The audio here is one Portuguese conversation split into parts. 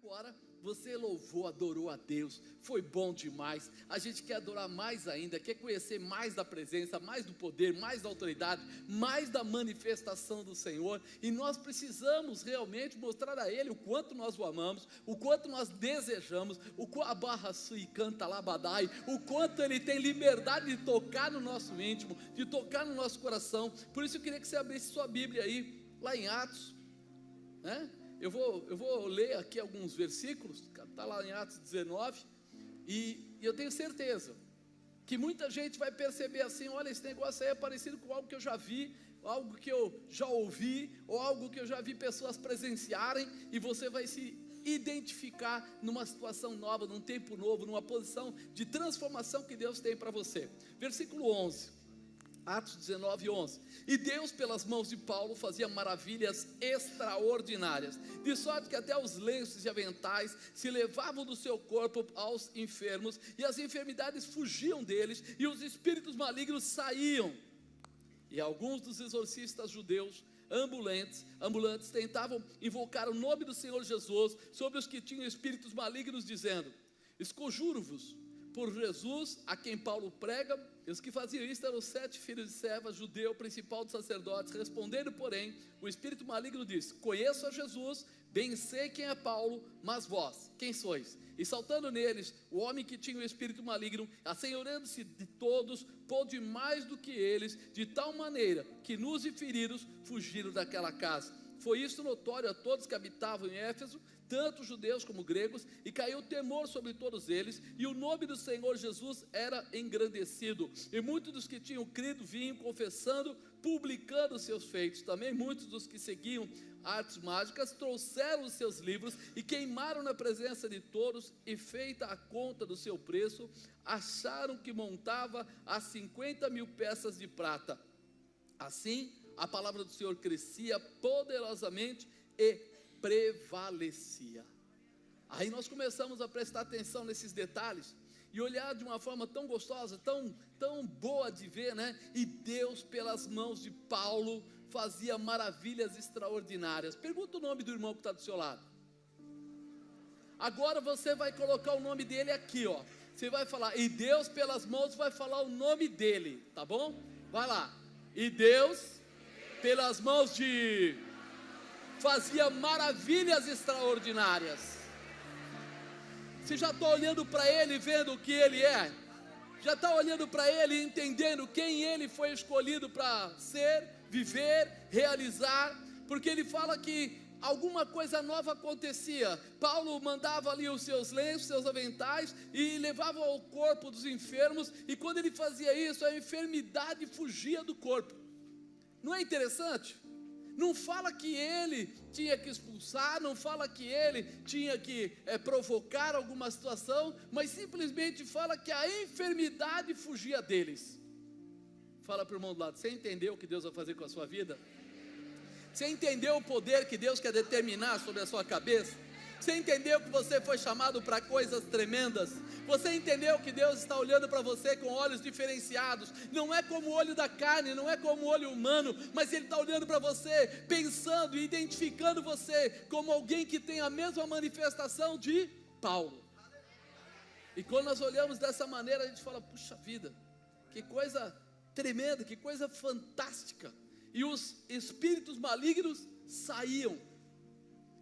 Agora você louvou, adorou a Deus, foi bom demais. A gente quer adorar mais ainda, quer conhecer mais da presença, mais do poder, mais da autoridade, mais da manifestação do Senhor. E nós precisamos realmente mostrar a Ele o quanto nós o amamos, o quanto nnós desejamos, o quanto Ele tem liberdade de tocar no nosso íntimo, de tocar no nosso coração. Por isso eu queria que você abrisse sua Bíblia aí, lá em Atos, né? Eu vou ler aqui alguns versículos, está lá em Atos 19, e eu tenho certeza que muita gente vai perceber assim: olha, esse negócio aí é parecido com algo que eu já vi, algo que eu já ouvi, ou algo que eu já vi pessoas presenciarem, e você vai se identificar numa situação nova, num tempo novo, numa posição de transformação que Deus tem para você. Versículo 11, Atos 19, 11. E Deus, pelas mãos de Paulo, fazia maravilhas extraordinárias, de sorte que até os lenços e aventais se levavam do seu corpo aos enfermos, e as enfermidades fugiam deles, e os espíritos malignos saíam. E alguns dos exorcistas judeus ambulantes tentavam invocar o nome do Senhor Jesus sobre os que tinham espíritos malignos, dizendo: esconjuro-vos por Jesus, a quem Paulo prega. E os que faziam isso eram os 7 filhos de Seva, judeu, principal dos sacerdotes. Respondendo, porém, o espírito maligno disse: conheço a Jesus, bem sei quem é Paulo, mas vós, quem sois? E saltando neles, o homem que tinha o espírito maligno, assenhoreando-se de todos, pôde mais do que eles, de tal maneira que nus e feridos fugiram daquela casa. Foi isso notório a todos que habitavam em Éfeso, tanto judeus como gregos, e caiu temor sobre todos eles, e o nome do Senhor Jesus era engrandecido, e muitos dos que tinham crido vinham confessando, publicando os seus feitos. Também muitos dos que seguiam artes mágicas trouxeram os seus livros e queimaram na presença de todos, e feita a conta do seu preço, acharam que montava a 50.000 peças de prata. Assim a palavra do Senhor crescia poderosamente e prevalecia. Aí nós começamos a prestar atenção nesses detalhes e olhar de uma forma tão gostosa, tão boa de ver, né? E Deus, pelas mãos de Paulo, fazia maravilhas extraordinárias. Pergunta o nome do irmão que está do seu lado. Agora você vai colocar o nome dele aqui, ó. Você vai falar: e Deus, pelas mãos, vai falar o nome dele, tá bom? Vai lá. E Deus, pelas mãos de... fazia maravilhas extraordinárias. Você já está olhando para ele, vendo o que ele é? Já está olhando para ele, entendendo quem ele foi escolhido para ser, viver, realizar? Porque ele fala que alguma coisa nova acontecia. Paulo mandava ali os seus lenços, seus aventais, e levava ao corpo dos enfermos, e quando ele fazia isso, a enfermidade fugia do corpo. Não é interessante? Não fala que ele tinha que expulsar, não fala que ele tinha que provocar alguma situação, mas simplesmente fala que a enfermidade fugia deles. Fala para o irmão do lado: você entendeu o que Deus vai fazer com a sua vida? Você entendeu o poder que Deus quer determinar sobre a sua cabeça? Você entendeu que você foi chamado para coisas tremendas? Você entendeu que Deus está olhando para você com olhos diferenciados? Não é como o olho da carne, não é como o olho humano, mas Ele está olhando para você, pensando e identificando você como alguém que tem a mesma manifestação de Paulo. E quando nós olhamos dessa maneira, a gente fala: puxa vida, que coisa tremenda, que coisa fantástica. E os espíritos malignos saíam.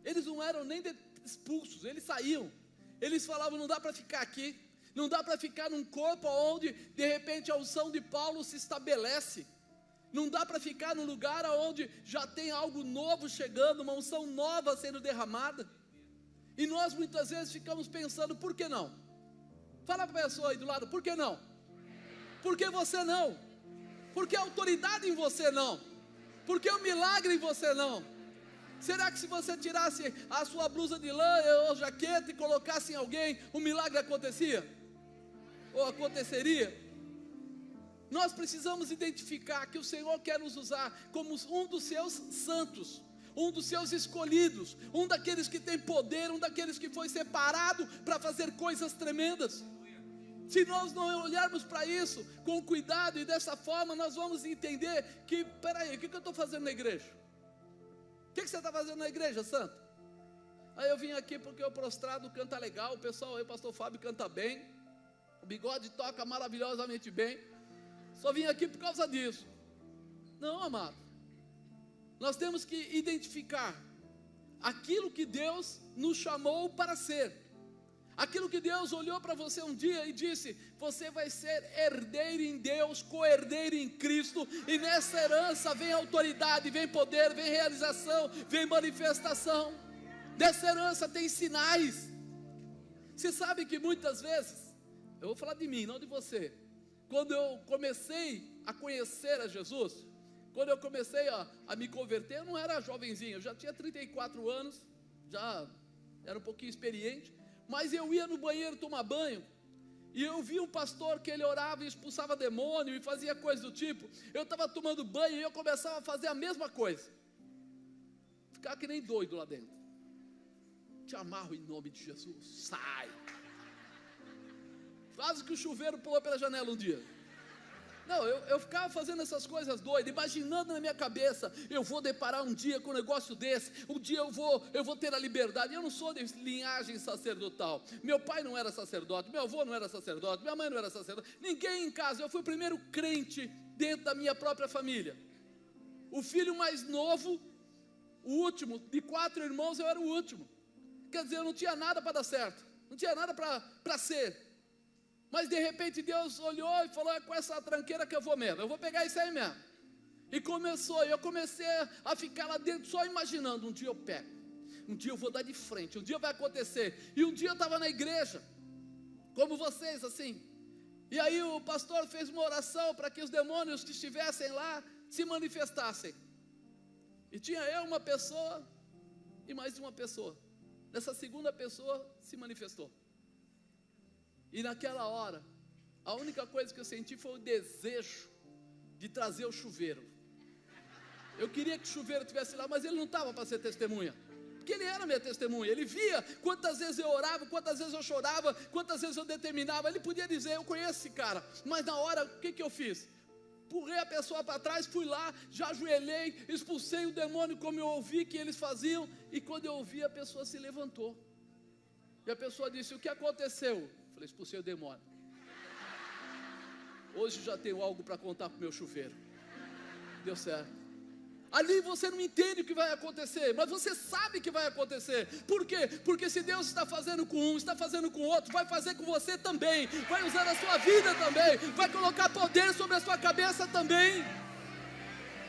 Eles não eram nem expulsos, eles saíam. Eles falavam: não dá para ficar aqui, não dá para ficar num corpo onde de repente a unção de Paulo se estabelece, não dá para ficar num lugar onde já tem algo novo chegando, uma unção nova sendo derramada. E nós muitas vezes ficamos pensando: por que não? Fala para a pessoa aí do lado: por que não? Por que você não? Por que a autoridade em você não? Por que o milagre em você não? Será que se você tirasse a sua blusa de lã ou jaqueta e colocasse em alguém, o milagre acontecia? Ou aconteceria? Nós precisamos identificar que o Senhor quer nos usar como um dos seus santos, um dos seus escolhidos, um daqueles que tem poder, um daqueles que foi separado para fazer coisas tremendas. Se nós não olharmos para isso com cuidado e dessa forma, nós vamos entender que, peraí, o que eu estou fazendo na igreja? O que você está fazendo na igreja, santo? Aí eu vim aqui porque o prostrado canta legal, o pessoal aí, o pastor Fábio canta bem, o Bigode toca maravilhosamente bem, só vim aqui por causa disso. Não, amado, nós temos que identificar aquilo que Deus nos chamou para ser, aquilo que Deus olhou para você um dia e disse: você vai ser herdeiro em Deus, co-herdeiro em Cristo, e nessa herança vem autoridade, vem poder, vem realização, vem manifestação. Dessa herança tem sinais. Você sabe que muitas vezes, eu vou falar de mim, não de você, quando eu comecei a conhecer a Jesus, quando eu comecei a me converter, eu não era jovenzinho, eu já tinha 34 anos, já era um pouquinho experiente, mas eu ia no banheiro tomar banho, e eu vi um pastor que ele orava e expulsava demônio, e fazia coisas do tipo. Eu estava tomando banho e eu começava a fazer a mesma coisa, ficar que nem doido lá dentro. Te amarro em nome de Jesus, sai. Quase que o chuveiro pulou pela janela um dia. Não, eu ficava fazendo essas coisas doidas, imaginando na minha cabeça: eu vou deparar um dia com um negócio desse, um dia eu vou ter a liberdade. Eu não sou de linhagem sacerdotal, meu pai não era sacerdote, meu avô não era sacerdote, minha mãe não era sacerdote, ninguém em casa. Eu fui o primeiro crente dentro da minha própria família, o filho mais novo, o último, de 4 irmãos eu era o último. Quer dizer, eu não tinha nada para dar certo, não tinha nada para ser. Mas de repente Deus olhou e falou: é com essa tranqueira que eu vou mesmo, eu vou pegar isso aí mesmo. E eu comecei a ficar lá dentro só imaginando: um dia eu pego, um dia eu vou dar de frente, um dia vai acontecer. E um dia eu estava na igreja, como vocês assim, e aí o pastor fez uma oração para que os demônios que estivessem lá se manifestassem. E tinha eu, uma pessoa e mais uma pessoa. Essa segunda pessoa se manifestou. E naquela hora, a única coisa que eu senti foi o desejo de trazer o chuveiro. Eu queria que o chuveiro estivesse lá, mas ele não estava para ser testemunha, porque ele era minha testemunha. Ele via quantas vezes eu orava, quantas vezes eu chorava, quantas vezes eu determinava. Ele podia dizer: eu conheço esse cara. Mas na hora, o que eu fiz? Empurrei a pessoa para trás, fui lá, já ajoelhei, expulsei o demônio como eu ouvi que eles faziam. E quando eu ouvi, a pessoa se levantou. E a pessoa disse: o que aconteceu? Falei: expulsei o demônio. Hoje já tenho algo para contar para o meu chuveiro. Deu certo. Ali você não entende o que vai acontecer, mas você sabe que vai acontecer. Por quê? Porque se Deus está fazendo com um, está fazendo com outro, vai fazer com você também, vai usar a sua vida também, vai colocar poder sobre a sua cabeça também.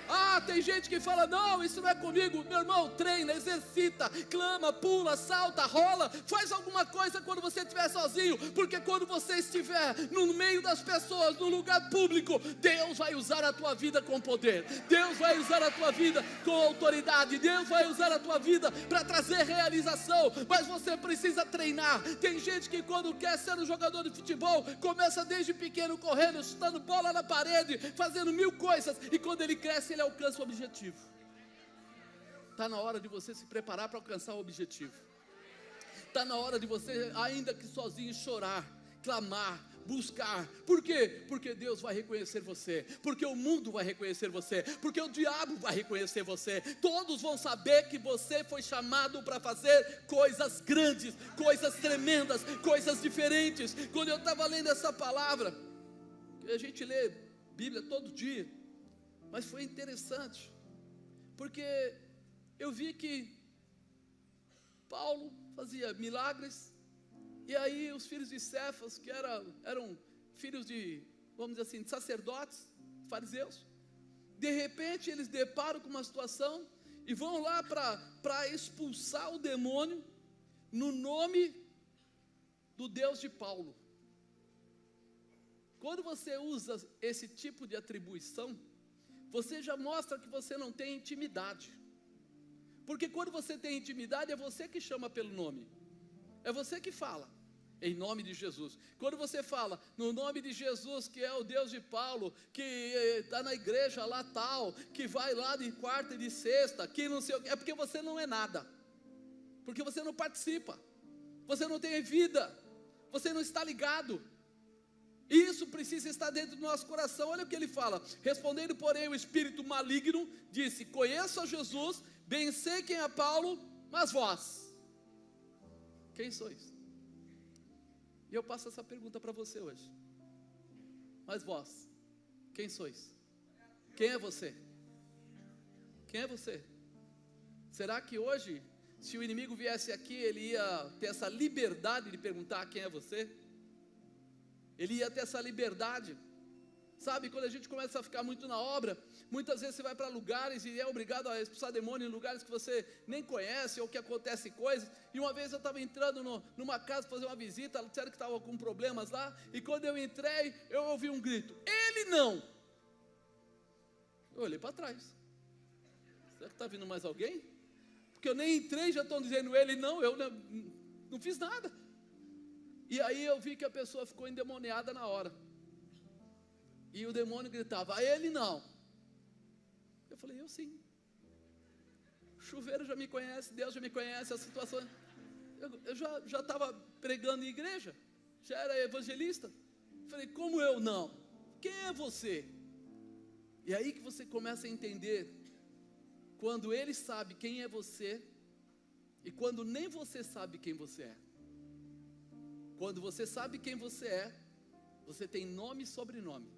Ah, tem gente que fala: não, isso não é comigo. Meu irmão, treina, exercita, clama, pula, salta, rola, faz alguma coisa quando você estiver sozinho, porque quando você estiver no meio das pessoas, no lugar público, Deus vai usar a tua vida com poder, Deus vai usar a tua vida com autoridade, Deus vai usar a tua vida para trazer realização. Mas você precisa treinar. Tem gente que quando quer ser um jogador de futebol, começa desde pequeno correndo, chutando bola na parede, fazendo 1000 coisas, e quando ele cresce, ele alcança o objetivo. Está na hora de você se preparar para alcançar o objetivo. Está na hora de você, ainda que sozinho, chorar, clamar, buscar. Por quê? Porque Deus vai reconhecer você, porque o mundo vai reconhecer você, porque o diabo vai reconhecer você. Todos vão saber que você foi chamado para fazer coisas grandes, coisas tremendas, coisas diferentes. Quando eu estava lendo essa palavra, a gente lê Bíblia todo dia, mas foi interessante, porque eu vi que Paulo fazia milagres, e aí os filhos de Cefas, que eram filhos de, vamos dizer assim, de sacerdotes, fariseus, de repente eles deparam com uma situação, e vão lá para expulsar o demônio, no nome do Deus de Paulo. Quando você usa esse tipo de atribuição, você já mostra que você não tem intimidade. Porque quando você tem intimidade, é você que chama pelo nome, é você que fala, em nome de Jesus. Quando você fala, no nome de Jesus, que é o Deus de Paulo, que está na igreja lá tal, que vai lá de quarta e de sexta, que não sei o que, é porque você não é nada, porque você não participa, você não tem vida, você não está ligado. Isso precisa estar dentro do nosso coração. Olha o que ele fala: respondendo porém o espírito maligno, disse: conheço a Jesus, bem sei quem é Paulo, mas vós. Quem sois? E eu passo essa pergunta para você hoje. Mas vós, quem sois? Quem é você? Quem é você? Será que hoje, se o inimigo viesse aqui, ele ia ter essa liberdade de perguntar quem é você? Ele ia ter essa liberdade. Sabe, quando a gente começa a ficar muito na obra, muitas vezes você vai para lugares e é obrigado a expulsar demônio em lugares que você nem conhece, ou que acontece coisas. E uma vez eu estava entrando numa casa fazer uma visita, disseram que estava com problemas lá, e quando eu entrei, eu ouvi um grito: ele não! Eu olhei para trás. Será que está vindo mais alguém? Porque eu nem entrei, já estão dizendo ele não, eu não fiz nada. E aí eu vi que a pessoa ficou endemoniada na hora. E o demônio gritava: ele não. Eu falei: eu sim. O chuveiro já me conhece, Deus já me conhece, a situação. Eu já estava pregando em igreja, já era evangelista. Eu falei: como eu não? Quem é você? E aí que você começa a entender, quando ele sabe quem é você, e quando nem você sabe quem você é. Quando você sabe quem você é, você tem nome e sobrenome.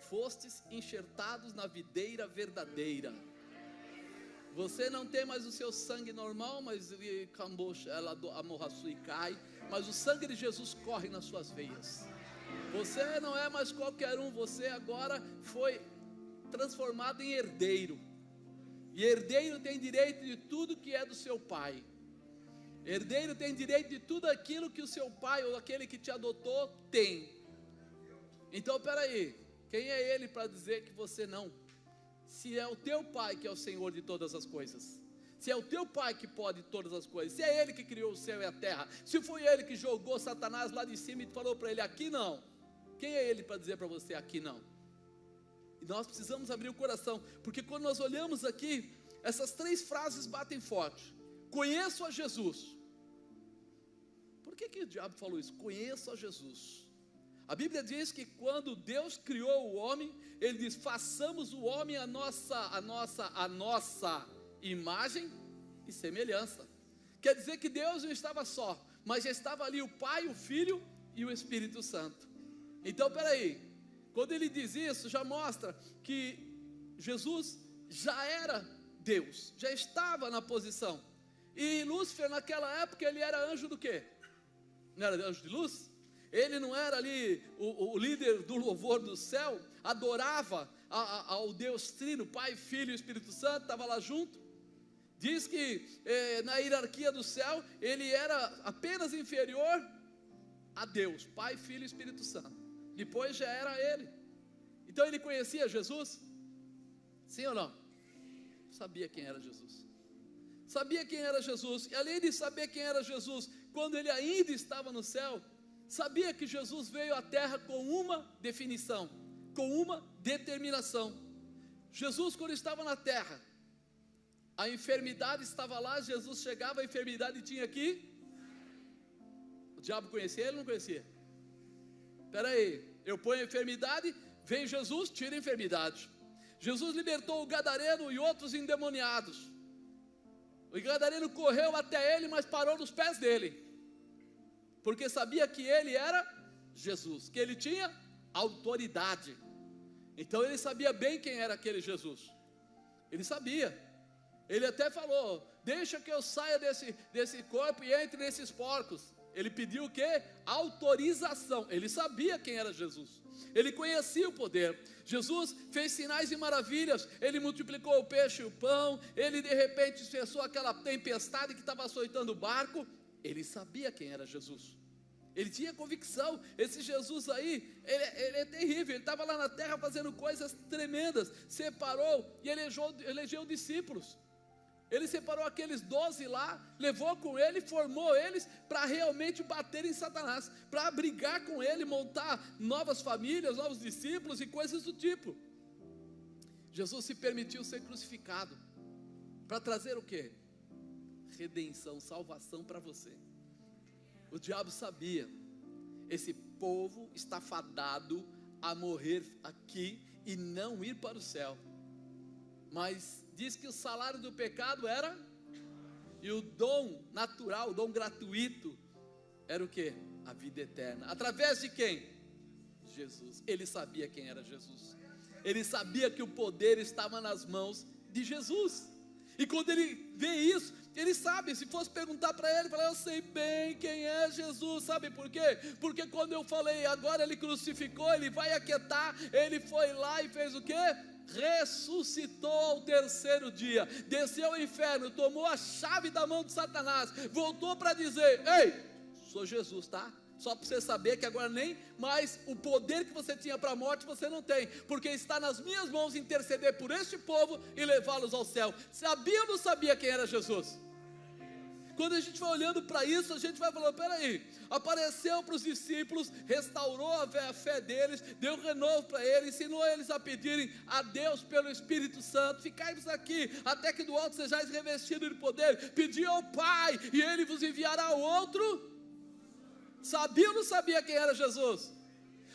Fostes enxertados na videira verdadeira. Você não tem mais o seu sangue normal, mas o sangue de Jesus corre nas suas veias. Você não é mais qualquer um, você agora foi transformado em herdeiro. E herdeiro tem direito de tudo que é do seu pai. Herdeiro tem direito de tudo aquilo que o seu pai ou aquele que te adotou tem. Então, peraí, quem é ele para dizer que você não? Se é o teu pai que é o Senhor de todas as coisas, se é o teu pai que pode todas as coisas, se é ele que criou o céu e a terra, se foi ele que jogou Satanás lá de cima e falou para ele: aqui não. Quem é ele para dizer para você: aqui não? E nós precisamos abrir o coração, porque quando nós olhamos aqui, essas três frases batem forte. Conheço a Jesus. Por que o diabo falou isso? Conheço a Jesus. A Bíblia diz que quando Deus criou o homem, Ele diz: façamos o homem a nossa imagem e semelhança. Quer dizer que Deus não estava só, mas já estava ali o Pai, o Filho e o Espírito Santo. Então, peraí, quando Ele diz isso, já mostra que Jesus já era Deus, já estava na posição. E Lúcifer naquela época, ele era anjo do quê? Não era anjo de luz? Ele não era ali o líder do louvor do céu, adorava ao Deus Trino, Pai, Filho e Espírito Santo, estava lá junto. Diz que na hierarquia do céu, ele era apenas inferior a Deus, Pai, Filho e Espírito Santo. Depois já era ele. Então ele conhecia Jesus? Sim ou não? Sabia quem era Jesus. Sabia quem era Jesus. E além de saber quem era Jesus, quando ele ainda estava no céu, sabia que Jesus veio à terra com uma definição, com uma determinação. Jesus, quando estava na terra, a enfermidade estava lá, Jesus chegava, a enfermidade tinha aqui. O diabo conhecia ele ou não conhecia? Espera aí, eu ponho a enfermidade, vem Jesus, tira a enfermidade. Jesus libertou o gadareno e outros endemoniados. O gadareno correu até ele, mas parou nos pés dele, porque sabia que ele era Jesus, que ele tinha autoridade. Então ele sabia bem quem era aquele Jesus. Ele sabia. Ele até falou: deixa que eu saia desse corpo e entre nesses porcos. Ele pediu o quê? Autorização. Ele sabia quem era Jesus. Ele conhecia o poder. Jesus fez sinais e maravilhas. Ele multiplicou o peixe e o pão. Ele de repente cessou aquela tempestade que estava açoitando o barco. Ele sabia quem era Jesus. Ele tinha convicção. Esse Jesus aí, ele é terrível. Ele estava lá na terra fazendo coisas tremendas. Separou e elegeu discípulos. Ele separou aqueles 12 lá, levou com ele, formou eles para realmente bater em Satanás, para brigar com ele, montar novas famílias, novos discípulos e coisas do tipo. Jesus se permitiu ser crucificado para trazer o quê? Redenção, salvação para você. O diabo sabia, esse povo está fadado a morrer aqui e não ir para o céu. Mas diz que o salário do pecado era E o dom natural, o dom gratuito, era o quê? A vida eterna. Através de quem? Jesus. Ele sabia quem era Jesus. Ele sabia que o poder estava nas mãos de Jesus. E quando ele vê isso, ele sabe. Se fosse perguntar para ele, falar: eu sei bem quem é Jesus. Sabe por quê? Porque quando eu falei, agora ele crucificou, ele vai aquietar, ele foi lá e fez o quê? Ressuscitou ao terceiro dia, desceu ao inferno, tomou a chave da mão de Satanás, voltou para dizer: ei, sou Jesus, tá? Só para você saber que agora nem mais o poder que você tinha para a morte você não tem, porque está nas minhas mãos interceder por este povo e levá-los ao céu. Sabia ou não sabia quem era Jesus? Quando a gente vai olhando para isso, a gente vai falando: peraí, apareceu para os discípulos, restaurou a fé deles, deu renovo para eles, ensinou eles a pedirem a Deus pelo Espírito Santo: ficai-vos aqui, até que do alto sejais revestidos de poder, pedi ao Pai, e Ele vos enviará outro. Sabia ou não sabia quem era Jesus?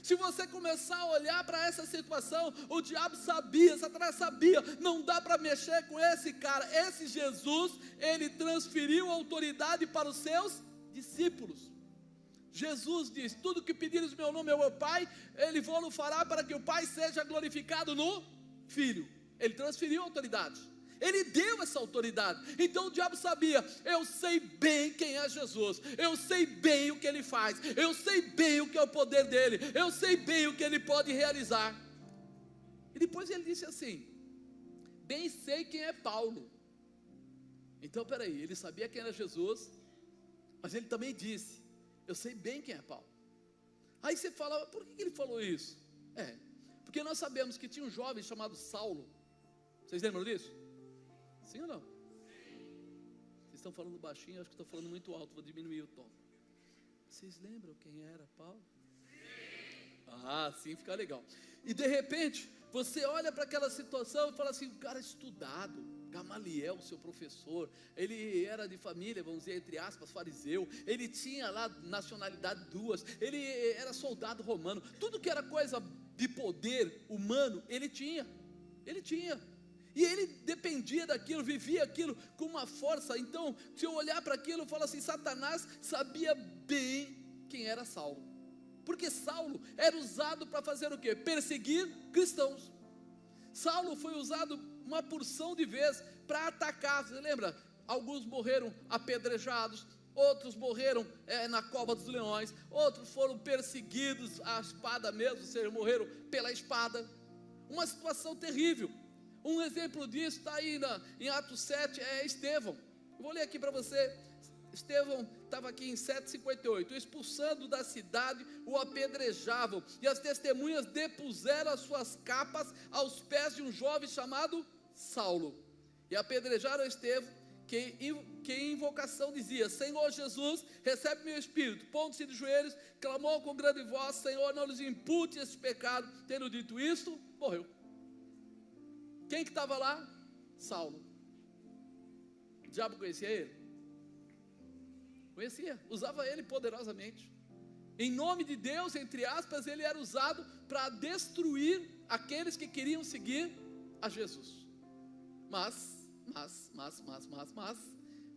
Se você começar a olhar para essa situação, o diabo sabia, Satanás sabia, não dá para mexer com esse cara. Esse Jesus, ele transferiu autoridade para os seus discípulos. Jesus diz: tudo que pedires no meu nome ao meu Pai, Ele vou-lo fará, para que o Pai seja glorificado no Filho. Ele transferiu autoridade. Ele deu essa autoridade. Então o diabo sabia: eu sei bem quem é Jesus, eu sei bem o que Ele faz, eu sei bem o que é o poder dEle, eu sei bem o que Ele pode realizar. E depois ele disse assim: bem sei quem é Paulo. Então peraí, ele sabia quem era Jesus, mas ele também disse: eu sei bem quem é Paulo. Aí você fala: por que ele falou isso? Porque nós sabemos que tinha um jovem chamado Saulo. Vocês lembram disso? Sim ou não? Vocês estão falando baixinho, acho que estou falando muito alto, vou diminuir o tom. Vocês lembram quem era Paulo? Sim, fica legal. E de repente, você olha para aquela situação e fala assim: o cara estudado, Gamaliel, seu professor, ele era de família, vamos dizer, entre aspas, fariseu, ele tinha lá nacionalidade duas, ele era soldado romano, tudo que era coisa de poder humano, ele tinha. E ele dependia daquilo, vivia aquilo com uma força. Então, se eu olhar para aquilo, eu falo assim: Satanás sabia bem quem era Saulo, porque Saulo era usado para fazer o quê? Perseguir cristãos. Saulo foi usado uma porção de vezes para atacar. Você lembra? Alguns morreram apedrejados, outros morreram na cova dos leões, outros foram perseguidos à espada mesmo, ou seja, morreram pela espada. Uma situação terrível. Um exemplo disso está aí em Atos 7, é Estevão. Eu vou ler aqui para você. Estevão estava aqui em 7,58. Expulsando da cidade, o apedrejavam, e as testemunhas depuseram as suas capas aos pés de um jovem chamado Saulo, e apedrejaram Estevão, que em invocação dizia: Senhor Jesus, recebe meu espírito. Pondo-se de joelhos, clamou com grande voz: Senhor, não lhes impute esse pecado. Tendo dito isto, morreu. Quem que estava lá? Saulo. O diabo conhecia ele? Conhecia, usava ele poderosamente. Em nome de Deus, entre aspas, ele era usado para destruir aqueles que queriam seguir a Jesus. Mas,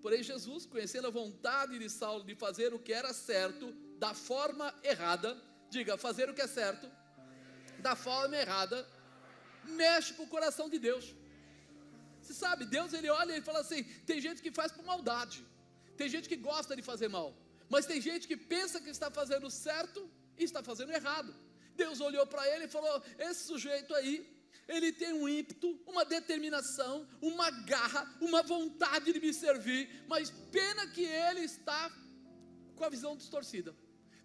porém Jesus, conhecendo a vontade de Saulo de fazer o que era certo, da forma errada, diga, fazer o que é certo, da forma errada, mexe com o coração de Deus. Você sabe, Deus, ele olha e fala assim: tem gente que faz por maldade, tem gente que gosta de fazer mal, mas tem gente que pensa que está fazendo certo e está fazendo errado. Deus olhou para ele e falou: esse sujeito aí, ele tem um ímpeto, uma determinação, uma garra, uma vontade de me servir, mas pena que ele está com a visão distorcida.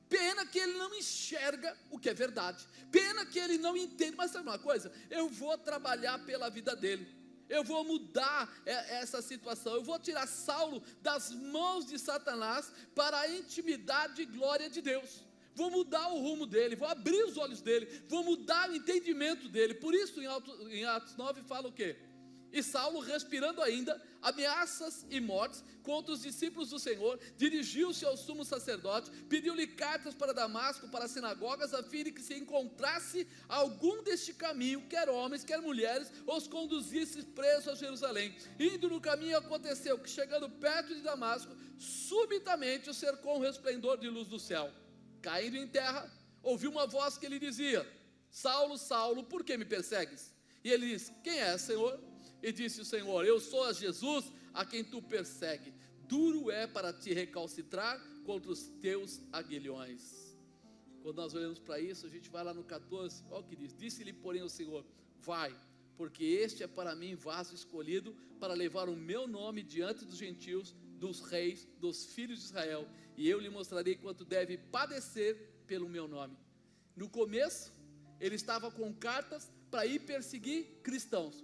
Pena que ele não enxerga o que é verdade. Pena que ele não entende. Mas sabe uma coisa? Eu vou trabalhar pela vida dele. Eu vou mudar essa situação. Eu vou tirar Saulo das mãos de Satanás para a intimidade e glória de Deus. Vou mudar o rumo dele, vou abrir os olhos dele, vou mudar o entendimento dele. Por isso em Atos 9 fala o quê? E Saulo, respirando ainda ameaças e mortes contra os discípulos do Senhor, dirigiu-se ao sumo sacerdote, pediu-lhe cartas para Damasco, para as sinagogas, a fim de que se encontrasse algum deste caminho, quer homens, quer mulheres, os conduzisse presos a Jerusalém. Indo no caminho, aconteceu que, chegando perto de Damasco, subitamente o cercou um resplendor de luz do céu. Caindo em terra, ouviu uma voz que lhe dizia: Saulo, Saulo, por que me persegues? E ele disse: quem é, Senhor? E disse o Senhor: eu sou a Jesus a quem tu persegue. Duro é para te recalcitrar contra os teus aguilhões. Quando nós olhamos para isso, a gente vai lá no 14, olha o que diz: disse-lhe porém o Senhor: vai, porque este é para mim vaso escolhido para levar o meu nome diante dos gentios, dos reis, dos filhos de Israel, e eu lhe mostrarei quanto deve padecer pelo meu nome. No começo, ele estava com cartas para ir perseguir cristãos.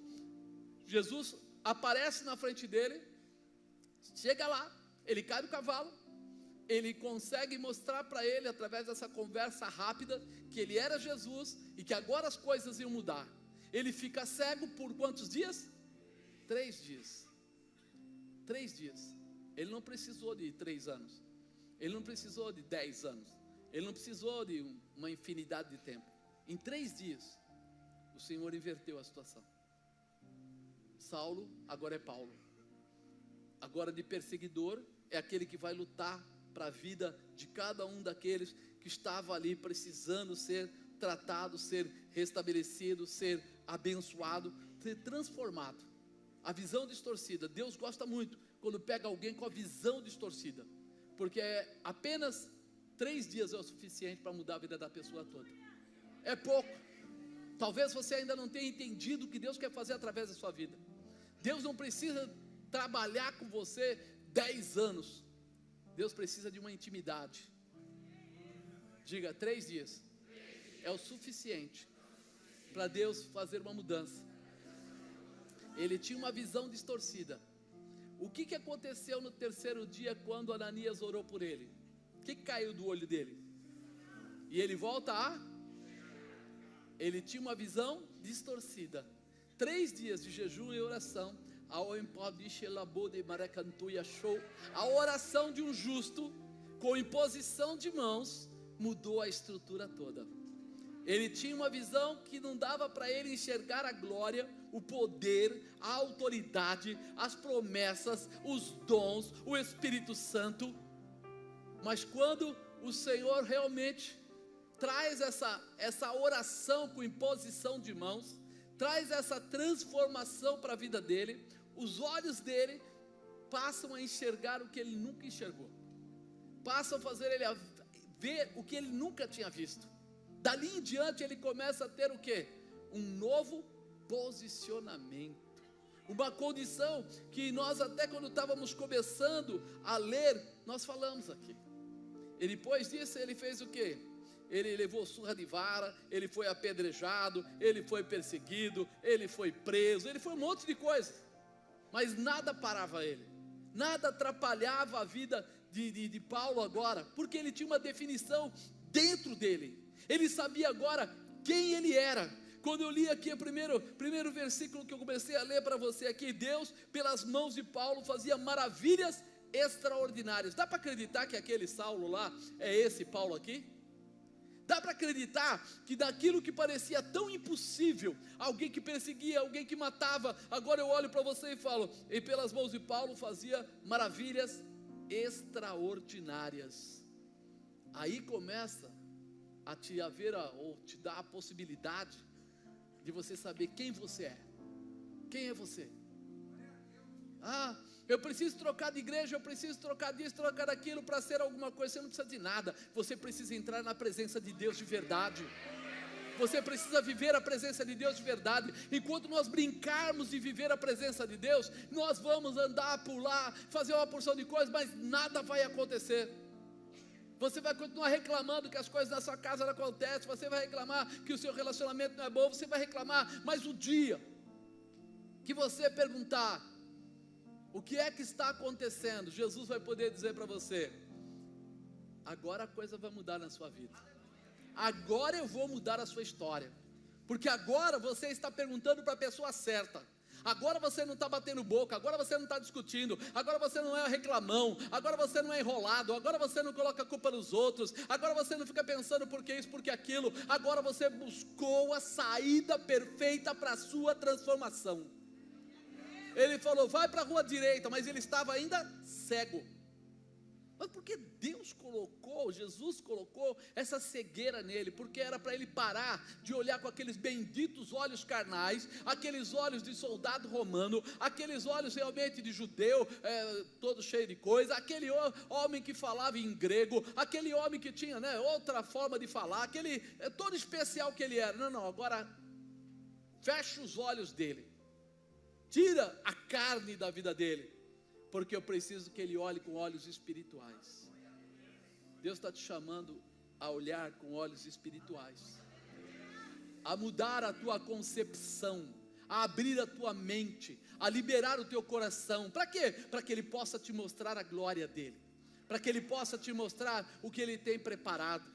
Jesus aparece na frente dele, chega lá, ele cai do cavalo, ele consegue mostrar para ele, através dessa conversa rápida, que ele era Jesus e que agora as coisas iam mudar. Ele fica cego por quantos dias? 3 dias. 3 dias. Ele não precisou de 3 anos, ele não precisou de 10 anos, ele não precisou de uma infinidade de tempo. Em 3 dias, o Senhor inverteu a situação. Saulo agora é Paulo. Agora, de perseguidor, é aquele que vai lutar para a vida de cada um daqueles que estava ali precisando ser tratado, ser restabelecido, ser abençoado, ser transformado. A visão distorcida, Deus gosta muito quando pega alguém com a visão distorcida, porque apenas 3 dias é o suficiente para mudar a vida da pessoa toda. É pouco. Talvez você ainda não tenha entendido o que Deus quer fazer através da sua vida. Deus não precisa trabalhar com você 10 anos. Deus precisa de uma intimidade. Diga, 3 dias é o suficiente para Deus fazer uma mudança. Ele tinha uma visão distorcida. O que aconteceu no 3º dia, quando Ananias orou por ele? O que caiu do olho dele? E ele volta a... Ele tinha uma visão distorcida. 3 dias de jejum e oração. A oração de um justo, com imposição de mãos, mudou a estrutura toda. Ele tinha uma visão que não dava para ele enxergar a glória, o poder, a autoridade, as promessas, os dons, o Espírito Santo. Mas quando o Senhor realmente traz essa oração com imposição de mãos, traz essa transformação para a vida dele, os olhos dele passam a enxergar o que ele nunca enxergou, passam a fazer ele ver o que ele nunca tinha visto. Dali em diante ele começa a ter o quê? Um novo posicionamento, uma condição que nós, até quando estávamos começando a ler, nós falamos aqui. E depois disso ele fez o quê? Ele levou surra de vara, ele foi apedrejado, ele foi perseguido, ele foi preso, ele foi um monte de coisas, mas nada parava ele, nada atrapalhava a vida de Paulo agora, porque ele tinha uma definição dentro dele. Ele sabia agora quem ele era. Quando eu li aqui o primeiro versículo que eu comecei a ler para você aqui, Deus, pelas mãos de Paulo, fazia maravilhas extraordinárias. Dá para acreditar que aquele Saulo lá é esse Paulo aqui? Dá para acreditar que daquilo que parecia tão impossível, alguém que perseguia, alguém que matava, agora eu olho para você e falo, e pelas mãos de Paulo fazia maravilhas extraordinárias. Aí começa a te haver, ou te dar a possibilidade de você saber quem você é. Quem é você? Eu preciso trocar de igreja, eu preciso trocar disso, trocar daquilo para ser alguma coisa. Você não precisa de nada, você precisa entrar na presença de Deus de verdade. Você precisa viver a presença de Deus de verdade. Enquanto nós brincarmos de viver a presença de Deus, nós vamos andar, pular, fazer uma porção de coisas, mas nada vai acontecer. Você vai continuar reclamando que as coisas na sua casa não acontecem, você vai reclamar que o seu relacionamento não é bom, você vai reclamar, mas o dia que você perguntar o que é que está acontecendo, Jesus vai poder dizer para você: agora a coisa vai mudar na sua vida, agora eu vou mudar a sua história, porque agora você está perguntando para a pessoa certa, Agora você não está batendo boca, agora você não está discutindo, agora você não é reclamão, agora você não é enrolado, agora você não coloca a culpa nos outros, agora você não fica pensando por que isso, por que aquilo, agora você buscou a saída perfeita para a sua transformação. Ele falou, vai para a rua direita, mas ele estava ainda cego. Mas porque Deus colocou, Jesus colocou essa cegueira nele? Porque era para ele parar de olhar com aqueles benditos olhos carnais, aqueles olhos de soldado romano, aqueles olhos realmente de judeu, todo cheio de coisa, aquele homem que falava em grego, aquele homem que tinha, né, outra forma de falar, aquele todo especial que ele era. Não, agora fecha os olhos dele, tira a carne da vida dele, porque eu preciso que ele olhe com olhos espirituais. Deus está te chamando a olhar com olhos espirituais, a mudar a tua concepção, a abrir a tua mente, a liberar o teu coração. Para quê? Para que ele possa te mostrar a glória dele, para que ele possa te mostrar o que ele tem preparado.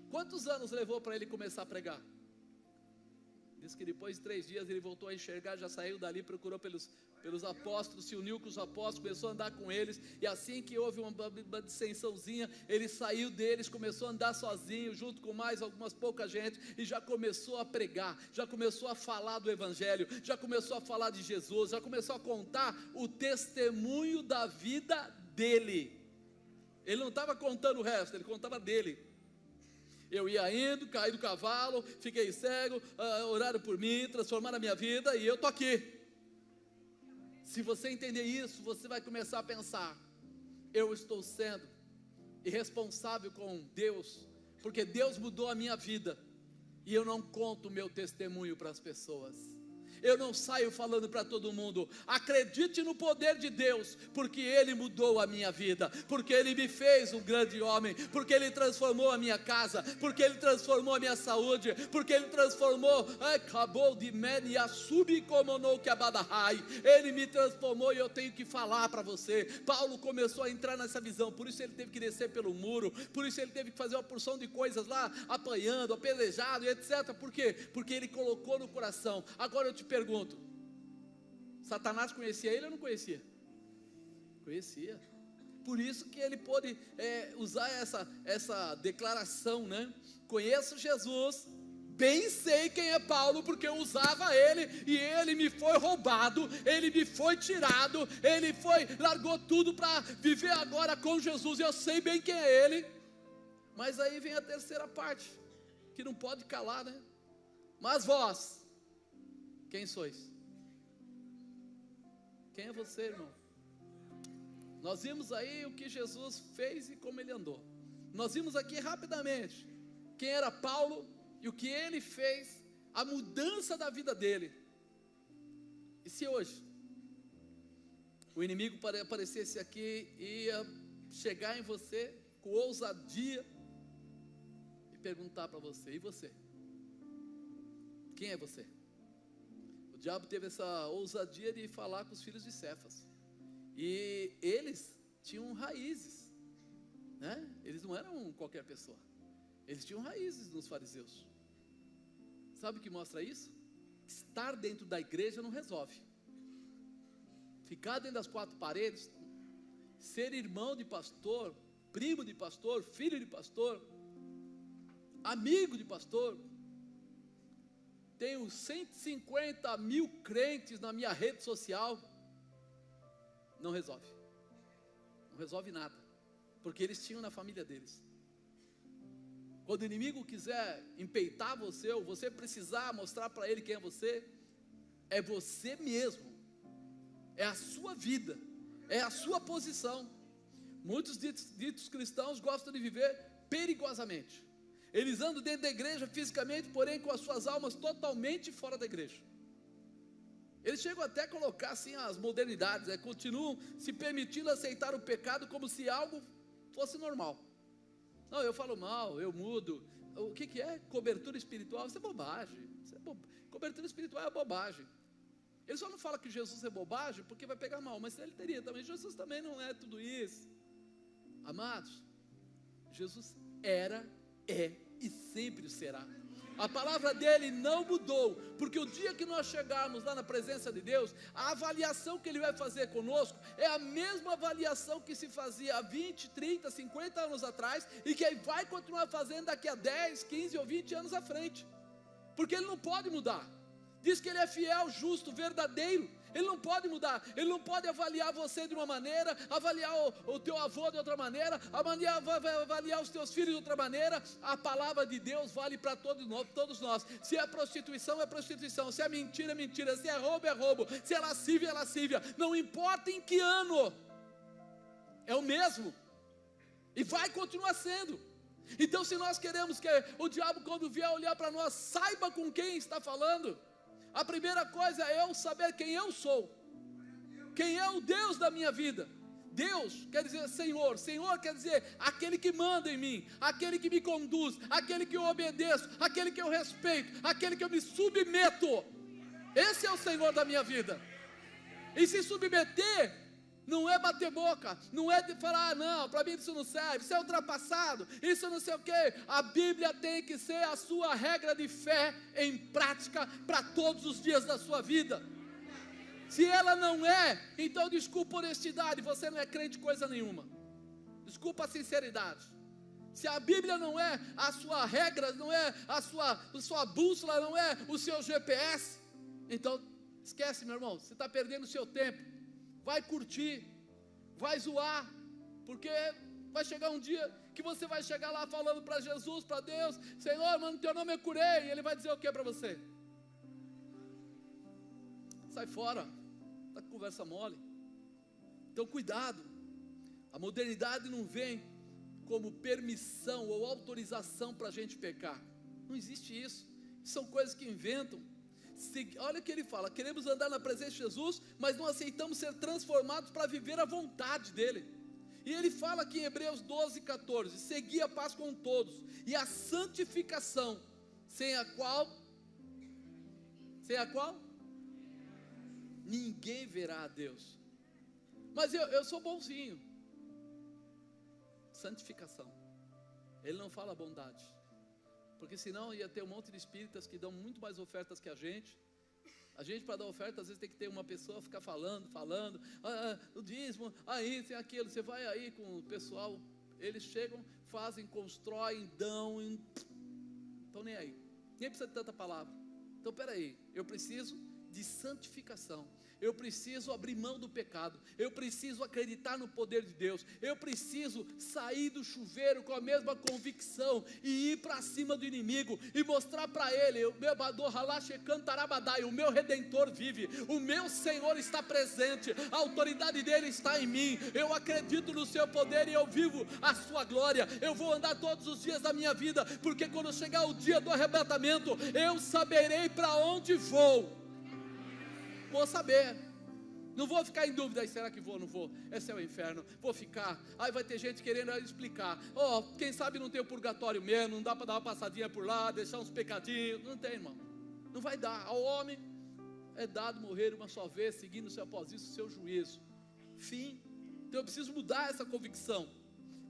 Quantos anos levou para ele começar a pregar? Diz que depois de 3 dias ele voltou a enxergar, já saiu dali, procurou pelos apóstolos, se uniu com os apóstolos, começou a andar com eles, e assim que houve uma dissensãozinha, ele saiu deles, começou a andar sozinho, junto com mais algumas pouca gente, e já começou a pregar, já começou a falar do evangelho, já começou a falar de Jesus, já começou a contar o testemunho da vida dele. Ele não estava contando o resto, ele contava dele. Eu ia indo, caí do cavalo, fiquei cego, oraram por mim, transformaram a minha vida, e eu estou aqui. Se você entender isso, você vai começar a pensar, eu estou sendo irresponsável com Deus, porque Deus mudou a minha vida, e eu não conto o meu testemunho para as pessoas. Eu não saio falando para todo mundo, acredite no poder de Deus, porque Ele mudou a minha vida, porque Ele me fez um grande homem, porque Ele transformou a minha casa, porque Ele transformou a minha saúde, porque Ele transformou, Ele me transformou, e eu tenho que falar para você. Paulo começou a entrar nessa visão, por isso ele teve que descer pelo muro, por isso ele teve que fazer uma porção de coisas lá, apanhando, apedrejado e etc. Por quê? Porque ele colocou no coração. Agora eu te pergunto, Satanás conhecia ele ou não conhecia? Conhecia. Por isso que ele pôde usar essa declaração, né? Conheço Jesus, bem sei quem é Paulo, porque eu usava ele, e ele me foi roubado, ele me foi tirado, ele largou tudo para viver agora com Jesus, e eu sei bem quem é ele. Mas aí vem a terceira parte, que não pode calar, né? Mas vós, quem sois? Quem é você, irmão? Nós vimos aí o que Jesus fez e como ele andou. Nós vimos aqui rapidamente quem era Paulo e o que ele fez, a mudança da vida dele. E se hoje o inimigo aparecesse aqui e ia chegar em você com ousadia e perguntar para você, e você? Quem é você? O diabo teve essa ousadia de falar com os filhos de Cefas, e eles tinham raízes, né? Eles não eram qualquer pessoa, eles tinham raízes nos fariseus. Sabe o que mostra isso? Estar dentro da igreja não resolve. Ficar dentro das 4 paredes, ser irmão de pastor, primo de pastor, filho de pastor, amigo de pastor. Tenho 150 mil crentes na minha rede social. Não resolve. Não resolve nada. Porque eles tinham na família deles. Quando o inimigo quiser empeitar você, ou você precisar mostrar para ele quem é você mesmo. É a sua vida. É a sua posição. Muitos ditos cristãos gostam de viver perigosamente. Eles andam dentro da igreja fisicamente, porém com as suas almas totalmente fora da igreja. Eles chegam até a colocar assim as modernidades, continuam se permitindo aceitar o pecado como se algo fosse normal. Não, eu falo mal, eu mudo. O que é cobertura espiritual? Isso é bobagem. Cobertura espiritual é bobagem. Ele só não fala que Jesus é bobagem porque vai pegar mal, mas ele teria também. Jesus também não é tudo isso. Amados, Jesus era, é e sempre será A palavra dele não mudou, porque o dia que nós chegarmos lá na presença de Deus, a avaliação que ele vai fazer conosco é a mesma avaliação que se fazia há 20, 30, 50 anos atrás, e que ele vai continuar fazendo daqui a 10, 15 ou 20 anos à frente, porque ele não pode mudar. Diz que ele é fiel, justo, verdadeiro. Ele não pode mudar. Ele não pode avaliar você de uma maneira, avaliar o teu avô de outra maneira, avaliar os teus filhos de outra maneira. A palavra de Deus vale para todos nós. Se é prostituição, é prostituição. Se é mentira, é mentira. Se é roubo, se é lascívia, é lascívia. Não importa em que ano, é o mesmo, e vai continuar sendo. Então, se nós queremos que o diabo, quando vier olhar para nós, saiba com quem está falando, a primeira coisa é eu saber quem eu sou, quem é o Deus da minha vida. Deus quer dizer Senhor, Senhor quer dizer aquele que manda em mim, aquele que me conduz, aquele que eu obedeço, aquele que eu respeito, aquele que eu me submeto. Esse é o Senhor da minha vida. E se submeter não é bater boca, não é de falar, não, para mim isso não serve, isso é ultrapassado, isso não sei o que. A Bíblia tem que ser a sua regra de fé em prática para todos os dias da sua vida. Se ela não é, então desculpa a honestidade, você não é crente coisa nenhuma. Desculpa a sinceridade. Se a Bíblia não é a sua regra, não é a sua bússola, não é o seu GPS, então esquece, meu irmão, você está perdendo o seu tempo. Vai curtir, vai zoar, porque vai chegar um dia que você vai chegar lá falando para Jesus, para Deus, Senhor, mas no teu nome eu curei, e Ele vai dizer o que para você? Sai fora, está com conversa mole. Então cuidado, a modernidade não vem como permissão ou autorização para a gente pecar, não existe isso, são coisas que inventam. Olha o que ele fala, queremos andar na presença de Jesus, mas não aceitamos ser transformados para viver a vontade dele. E ele fala aqui em Hebreus 12, 14, segui a paz com todos, e a santificação, sem a qual ninguém verá a Deus. Mas eu sou bonzinho. Santificação, ele não fala bondade, porque senão ia ter um monte de espíritas que dão muito mais ofertas que a gente. A gente, para dar oferta, às vezes tem que ter uma pessoa ficar falando, o dízimo, aí tem aquilo. Você vai aí com o pessoal, eles chegam, fazem, constroem, dão, estão nem aí, nem precisa de tanta palavra. Então peraí, eu preciso de santificação. Eu preciso abrir mão do pecado, eu preciso acreditar no poder de Deus, eu preciso sair do chuveiro com a mesma convicção e ir para cima do inimigo e mostrar para ele, o meu Redentor vive, o meu Senhor está presente, a autoridade dele está em mim, eu acredito no seu poder e eu vivo a sua glória. Eu vou andar todos os dias da minha vida, porque quando chegar o dia do arrebatamento, eu saberei para onde vou. Vou saber, não vou ficar em dúvida, aí será que vou, não vou, esse é o inferno, vou ficar, aí vai ter gente querendo explicar, quem sabe não tem o purgatório mesmo, não dá para dar uma passadinha por lá, deixar uns pecadinhos, não tem, irmão, não vai dar. Ao homem é dado morrer uma só vez, seguindo seu após isso, seu juízo, fim. Então eu preciso mudar essa convicção.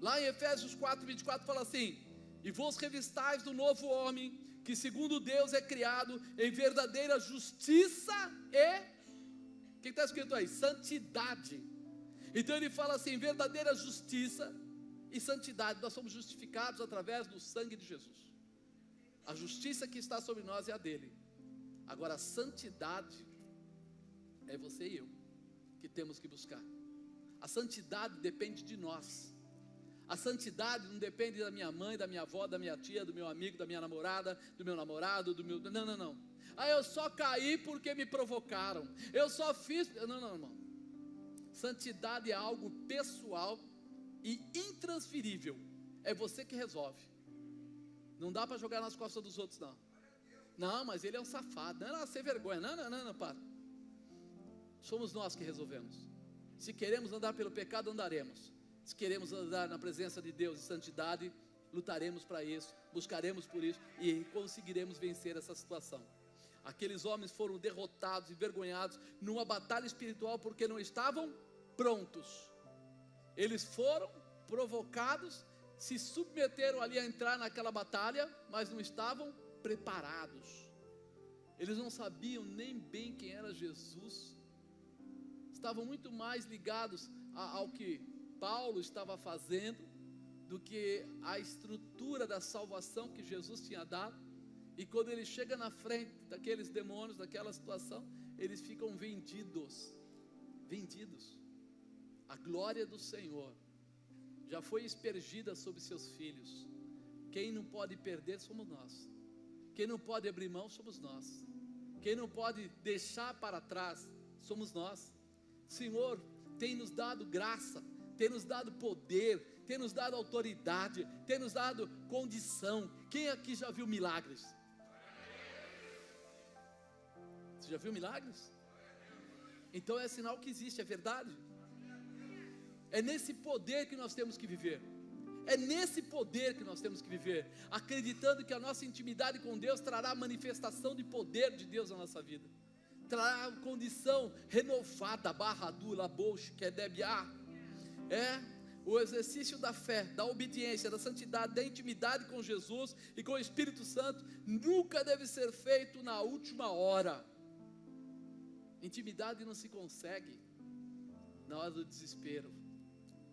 Lá em Efésios 4, 24 fala assim, e vos revistais do novo homem, que segundo Deus é criado em verdadeira justiça e, o que está escrito aí? Santidade. Então ele fala assim, verdadeira justiça e santidade. Nós somos justificados através do sangue de Jesus. A justiça que está sobre nós é a dele. Agora a santidade é você e eu que temos que buscar. A santidade depende de nós. A santidade não depende da minha mãe, da minha avó, da minha tia, do meu amigo, da minha namorada, do meu namorado, não. Eu só caí porque me provocaram, eu só fiz, não, irmão. Santidade é algo pessoal e intransferível, é você que resolve. Não dá para jogar nas costas dos outros, não. Não, mas ele é um safado, não, sem vergonha, não, para. Somos nós que resolvemos. Se queremos andar pelo pecado, andaremos. Se queremos andar na presença de Deus em santidade, lutaremos para isso, buscaremos por isso e conseguiremos vencer essa situação. Aqueles homens foram derrotados, envergonhados numa batalha espiritual porque não estavam prontos. Eles foram provocados, se submeteram ali a entrar naquela batalha, mas não estavam preparados. Eles não sabiam nem bem quem era Jesus. Estavam muito mais ligados ao que Paulo estava fazendo do que a estrutura da salvação que Jesus tinha dado. E quando ele chega na frente daqueles demônios, daquela situação, eles ficam vendidos. A glória do Senhor já foi espergida sobre seus filhos. Quem não pode perder somos nós. Quem não pode abrir mão somos nós. Quem não pode deixar para trás somos nós. Senhor tem nos dado graça, tem nos dado poder, tem nos dado autoridade, tem nos dado condição. Quem aqui já viu milagres? Você já viu milagres? Então é sinal que existe, é verdade. É nesse poder que nós temos que viver. É nesse poder que nós temos que viver, acreditando que a nossa intimidade com Deus trará a manifestação de poder de Deus na nossa vida, trará a condição renovada, barradula, boche, que é debiar, o exercício da fé, da obediência, da santidade, da intimidade com Jesus e com o Espírito Santo, nunca deve ser feito na última hora. Intimidade não se consegue na hora do desespero,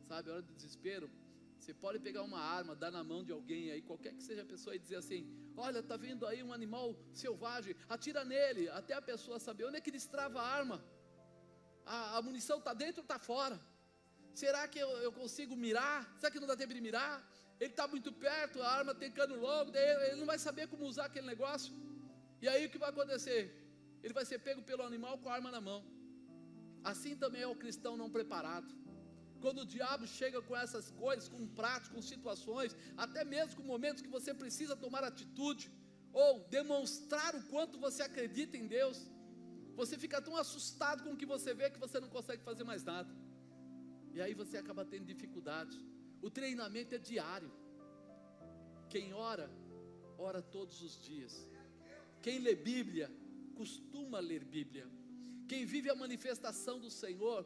sabe, a hora do desespero, você pode pegar uma arma, dar na mão de alguém aí, qualquer que seja a pessoa, e dizer assim: olha, está vindo aí um animal selvagem, atira nele, até a pessoa saber onde é que destrava a arma. A munição está dentro ou está fora? Será que eu consigo mirar? Será que não dá tempo de mirar? Ele está muito perto, a arma tem cano longo, daí ele não vai saber como usar aquele negócio. E aí o que vai acontecer? Ele vai ser pego pelo animal com a arma na mão. Assim também é o cristão não preparado. Quando o diabo chega com essas coisas, com pratos, com situações, até mesmo com momentos que você precisa tomar atitude, ou demonstrar o quanto você acredita em Deus, você fica tão assustado com o que você vê, que você não consegue fazer mais nada, e aí você acaba tendo dificuldade. O treinamento é diário. Quem ora, ora todos os dias. Quem lê Bíblia, costuma ler Bíblia. Quem vive a manifestação do Senhor,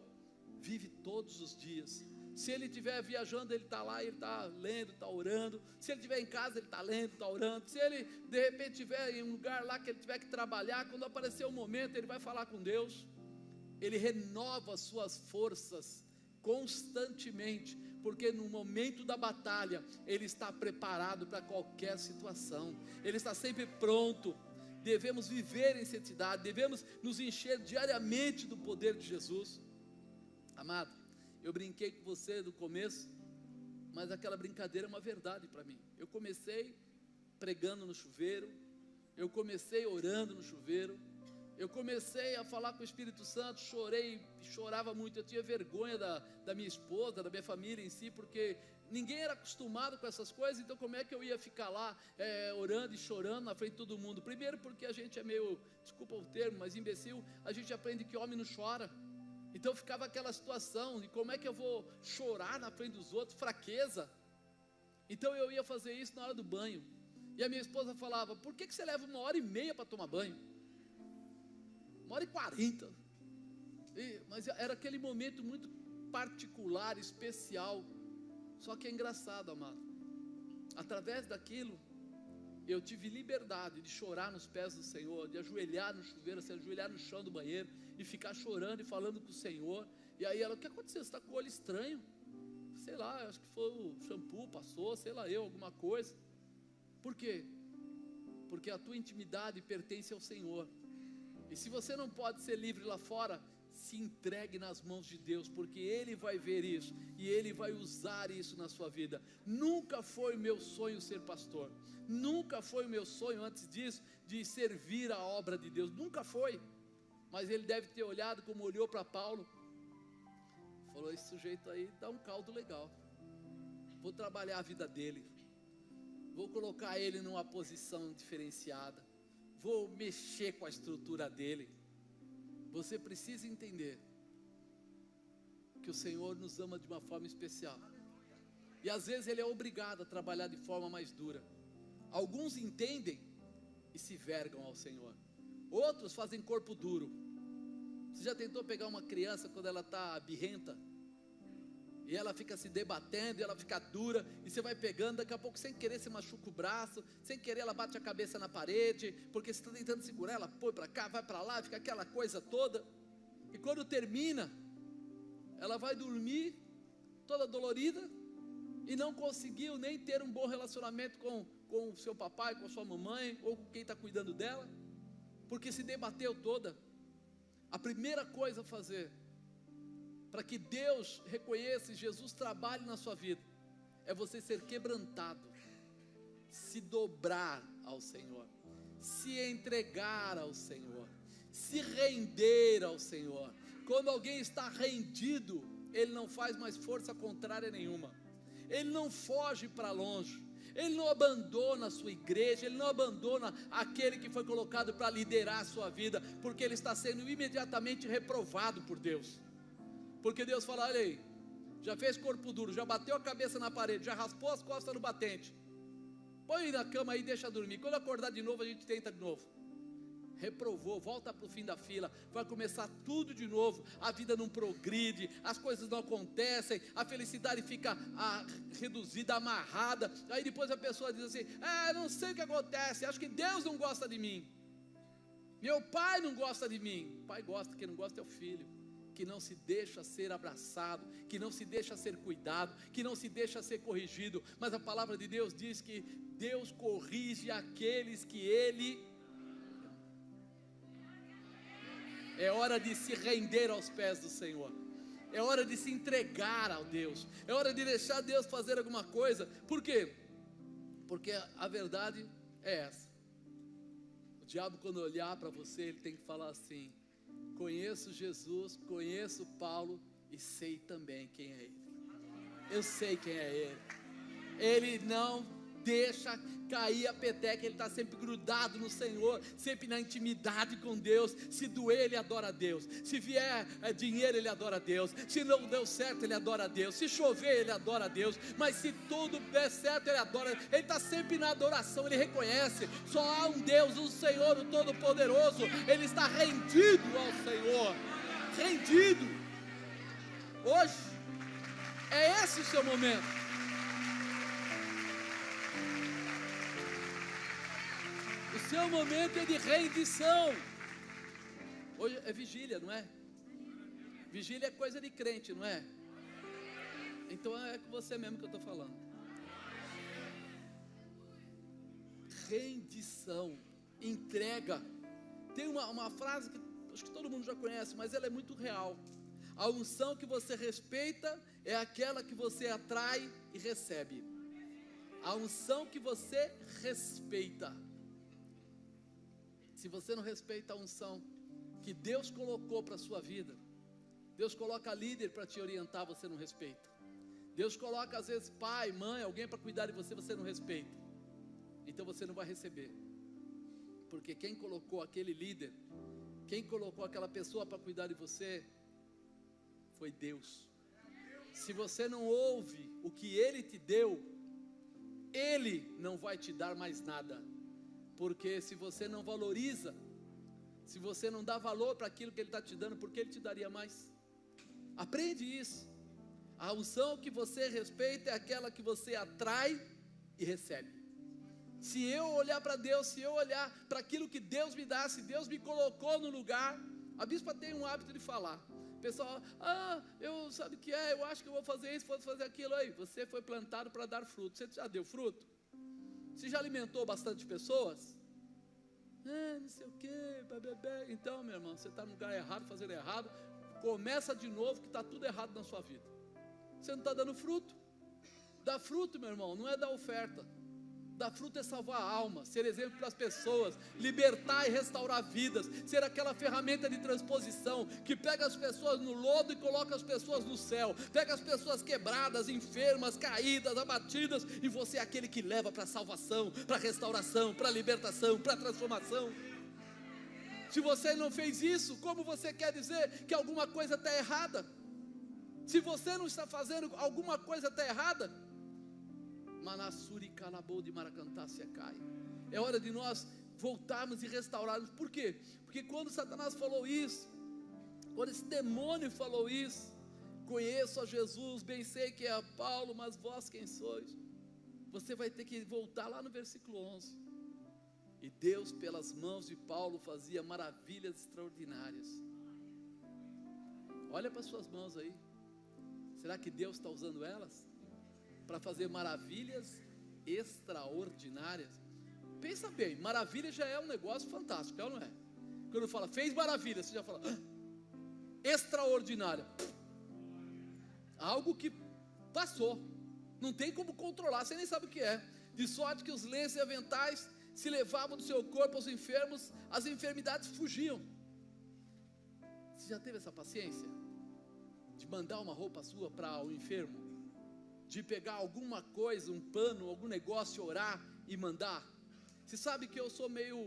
vive todos os dias. Se ele estiver viajando, ele está lá, ele está lendo, está orando. Se ele estiver em casa, ele está lendo, está orando. Se ele de repente estiver em um lugar lá que ele tiver que trabalhar, quando aparecer o momento, ele vai falar com Deus. Ele renova as suas forças constantemente, porque no momento da batalha ele está preparado para qualquer situação. Ele está sempre pronto. Devemos viver em santidade, devemos nos encher diariamente do poder de Jesus. Amado, eu brinquei com você no começo, mas aquela brincadeira é uma verdade para mim. Eu comecei pregando no chuveiro, eu comecei orando no chuveiro, eu comecei a falar com o Espírito Santo, chorei, chorava muito. Eu tinha vergonha da minha esposa, da minha família em si, porque ninguém era acostumado com essas coisas. Então como é que eu ia ficar lá orando e chorando na frente de todo mundo? Primeiro porque a gente é meio, desculpa o termo, mas imbecil. A gente aprende que homem não chora. Então ficava aquela situação de como é que eu vou chorar na frente dos outros, fraqueza. Então eu ia fazer isso na hora do banho, e a minha esposa falava: por que você leva 1h30 para tomar banho? 1h40. Mas era aquele momento muito particular, especial. Só que é engraçado, amado, através daquilo eu tive liberdade de chorar nos pés do Senhor, de ajoelhar no chuveiro, se ajoelhar no chão do banheiro e ficar chorando e falando com o Senhor. E aí ela: o que aconteceu? Você está com o olho estranho? Sei lá, acho que foi o shampoo, passou, sei lá alguma coisa. Por quê? Porque a tua intimidade pertence ao Senhor. E se você não pode ser livre lá fora, se entregue nas mãos de Deus, porque Ele vai ver isso, e Ele vai usar isso na sua vida. Nunca foi meu sonho ser pastor, nunca foi o meu sonho antes disso, de servir a obra de Deus, nunca foi. Mas Ele deve ter olhado como olhou para Paulo, falou: esse sujeito aí dá um caldo legal, vou trabalhar a vida dele, vou colocar ele numa posição diferenciada, vou mexer com a estrutura dele. Você precisa entender que o Senhor nos ama de uma forma especial, e às vezes Ele é obrigado a trabalhar de forma mais dura. Alguns entendem e se vergam ao Senhor, outros fazem corpo duro. Você já tentou pegar uma criança quando ela está birrenta E ela fica se debatendo, e ela fica dura, e você vai pegando, daqui a pouco sem querer você machuca o braço, sem querer ela bate a cabeça na parede, porque você está tentando segurar, ela põe para cá, vai para lá, fica aquela coisa toda, e quando termina, ela vai dormir toda dolorida, e não conseguiu nem ter um bom relacionamento com o seu papai, com a sua mamãe, ou com quem está cuidando dela, porque se debateu toda. A primeira coisa a fazer, para que Deus reconheça e Jesus trabalhe na sua vida, é você ser quebrantado, se dobrar ao Senhor, se entregar ao Senhor, se render ao Senhor. Quando alguém está rendido, ele não faz mais força contrária nenhuma, ele não foge para longe, ele não abandona a sua igreja, ele não abandona aquele que foi colocado para liderar a sua vida, porque ele está sendo imediatamente reprovado por Deus. Porque Deus fala: olha aí, já fez corpo duro, já bateu a cabeça na parede, já raspou as costas no batente, põe na cama aí e deixa dormir, quando acordar de novo a gente tenta de novo. Reprovou, volta para o fim da fila, vai começar tudo de novo, a vida não progride, as coisas não acontecem, a felicidade fica reduzida, amarrada, aí depois a pessoa diz assim: não sei o que acontece, acho que Deus não gosta de mim, meu pai não gosta de mim. O pai gosta, quem não gosta é o filho, que não se deixa ser abraçado, que não se deixa ser cuidado, que não se deixa ser corrigido. Mas a palavra de Deus diz que Deus corrige aqueles que Ele... É hora de se render aos pés do Senhor, é hora de se entregar ao Deus, é hora de deixar Deus fazer alguma coisa. Por quê? Porque a verdade é essa. O diabo, quando olhar para você, ele tem que falar assim: conheço Jesus, conheço Paulo e sei também quem é ele. Eu sei quem é ele. Ele não deixa cair a peteca, ele está sempre grudado no Senhor, sempre na intimidade com Deus. Se doer, ele adora a Deus, se vier dinheiro, ele adora a Deus, se não deu certo, ele adora a Deus, se chover, ele adora a Deus, mas se tudo der certo, ele adora. Ele está sempre na adoração, ele reconhece, só há um Deus, o Senhor, o Todo-Poderoso. Ele está rendido ao Senhor, rendido. Hoje é esse o seu momento. O seu momento é de rendição. Hoje é vigília, não é? Vigília é coisa de crente, não é? Então é com você mesmo que eu estou falando. Rendição, entrega. Tem uma frase que acho que todo mundo já conhece, mas ela é muito real. A unção que você respeita é aquela que você atrai e recebe. A unção que você respeita. Se você não respeita a unção que Deus colocou para a sua vida, Deus coloca líder para te orientar, você não respeita. Deus coloca às vezes pai, mãe, alguém para cuidar de você, você não respeita. Então você não vai receber. Porque quem colocou aquele líder, quem colocou aquela pessoa para cuidar de você, foi Deus. Se você não ouve o que Ele te deu, Ele não vai te dar mais nada. Porque se você não valoriza, se você não dá valor para aquilo que Ele está te dando, por que Ele te daria mais? Aprende isso. A unção que você respeita é aquela que você atrai e recebe. Se eu olhar para Deus, se eu olhar para aquilo que Deus me dá, se Deus me colocou no lugar, a bispa tem um hábito de falar. O pessoal, eu sabe o que é, eu acho que eu vou fazer isso, vou fazer aquilo. Aí, você foi plantado para dar fruto. Você já deu fruto? Você já alimentou bastante pessoas? Não sei o que, bebê. Então, meu irmão, você está no lugar errado, fazendo errado. Começa de novo, que está tudo errado na sua vida. Você não está dando fruto. Dar fruto, meu irmão, não é dar oferta. Dar fruto é salvar a alma, ser exemplo para as pessoas, libertar e restaurar vidas, ser aquela ferramenta de transposição, que pega as pessoas no lodo e coloca as pessoas no céu, pega as pessoas quebradas, enfermas, caídas, abatidas, e você é aquele que leva para a salvação, para a restauração, para a libertação, para a transformação. Se você não fez isso, como você quer dizer que alguma coisa está errada? Se você não está fazendo, alguma coisa está errada. Manassuri calabou de maracantá se cai. É hora de nós voltarmos e restaurarmos. Por quê? Porque quando Satanás falou isso, quando esse demônio falou isso, conheço a Jesus, bem sei que é a Paulo, mas vós quem sois? Você vai ter que voltar lá no versículo 11. E Deus pelas mãos de Paulo fazia maravilhas extraordinárias. Olha para suas mãos aí. Será que Deus está usando elas para fazer maravilhas extraordinárias? Pensa bem, maravilha já é um negócio fantástico, é ou não é? Quando fala, fez maravilha, você já fala, extraordinária. Algo que passou, não tem como controlar, você nem sabe o que é. De sorte que os lenços e aventais se levavam do seu corpo aos enfermos, as enfermidades fugiam. Você já teve essa paciência? De mandar uma roupa sua para o enfermo? De pegar alguma coisa, um pano, algum negócio, orar e mandar? Você sabe que eu sou meio...